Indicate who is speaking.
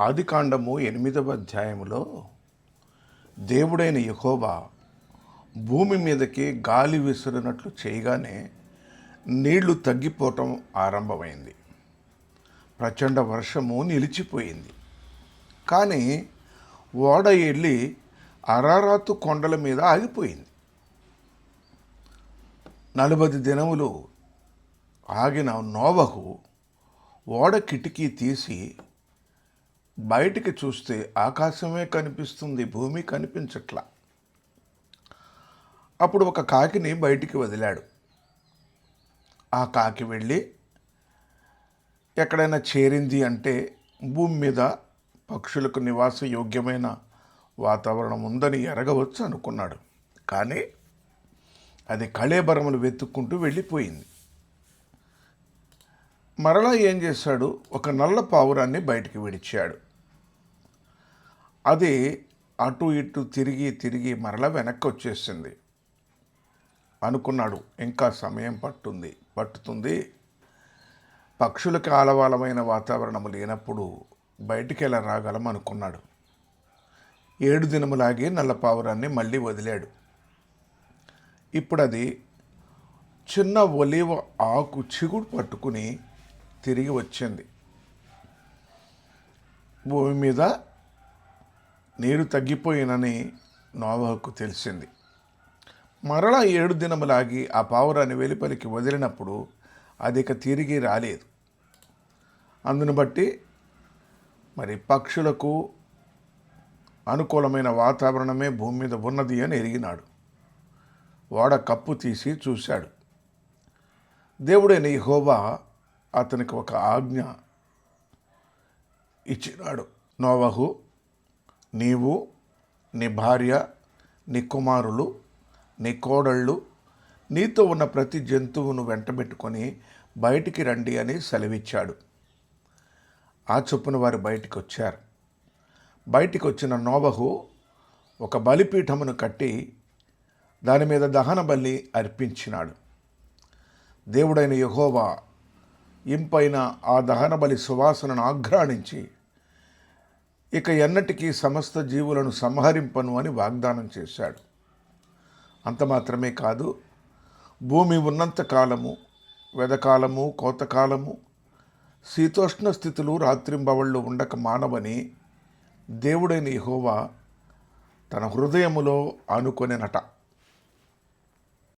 Speaker 1: ఆదికాండము 8వ అధ్యాయములో దేవుడైన యెహోవా భూమి మీదకి గాలి విసిరినట్లు చేయగానే నీళ్లు తగ్గిపోవటం ఆరంభమైంది. ప్రచండ వర్షము నిలిచిపోయింది. కానీ ఓడ వెళ్ళి అరారాతు కొండల మీద ఆగిపోయింది. 40 దినములు ఆగిన నోవహు ఓడ కిటికీ తీసి బయటికి చూస్తే ఆకాశమే కనిపిస్తుంది, భూమి కనిపించట్లా. అప్పుడు ఒక కాకిని బయటికి వదిలాడు. ఆ కాకి వెళ్ళి ఎక్కడైనా చేరింది అంటే భూమి మీద పక్షులకు నివాస యోగ్యమైన వాతావరణం ఉందని ఎరగవచ్చు అనుకున్నాడు. కానీ అది కళేబరములు వెతుక్కుంటూ వెళ్ళిపోయింది. మరలా ఏం చేశాడు? ఒక నల్ల పావురాన్ని బయటికి విడిచాడు. అది అటు ఇటు తిరిగి తిరిగి మరలా వెనక్కి వచ్చేసింది. అనుకున్నాడు, ఇంకా సమయం పట్టుతుంది. పక్షులకు ఆలవాలమైన వాతావరణం లేనప్పుడు బయటికి ఎలా రాగలం అనుకున్నాడు. 7 దినములాగి నల్ల పావురాన్ని మళ్ళీ వదిలాడు. ఇప్పుడు అది చిన్న ఒలీవ ఆకు చిగుడు పట్టుకుని తిరిగి వచ్చింది. భూమి మీద నీరు తగ్గిపోయినని నోవహుకు తెలిసింది. మరలా 7 దినములాగి ఆ పావురాన్ని వెలుపలికి వదిలినప్పుడు అది ఇక తిరిగి రాలేదు. అందును బట్టి మరి పక్షులకు అనుకూలమైన వాతావరణమే భూమి మీద ఉన్నది అని ఎరిగినాడు. ఓడ కప్పు తీసి చూశాడు. దేవుడైన యెహోవా అతనికి ఒక ఆజ్ఞ ఇచ్చినాడు. నోవహు, నీవు, నీ భార్య, నీ కుమారులు, నీ కోడళ్ళు, నీతో ఉన్న ప్రతి జంతువును వెంటబెట్టుకొని బయటికి రండి అని సెలవిచ్చాడు. ఆ చొప్పున వారు బయటికి వచ్చారు. బయటికి వచ్చిన నోవహు ఒక బలిపీఠమును కట్టి దాని మీద దహన బలి అర్పించినాడు. దేవుడైన యెహోవా ఇంపైన ఆ దహన బలి సువాసనను ఆఘ్రాణించి ఇక ఎన్నటికీ సమస్త జీవులను సంహరింపను అని వాగ్దానం చేశాడు. అంత మాత్రమే కాదు, భూమి ఉన్నంత కాలము, వెదకాలము, కోతకాలము, శీతోష్ణ స్థితులు రాత్రింబవళ్ళు ఉండక మానవని దేవుడైన యెహోవా తన హృదయములో ఆనుకొనెనట.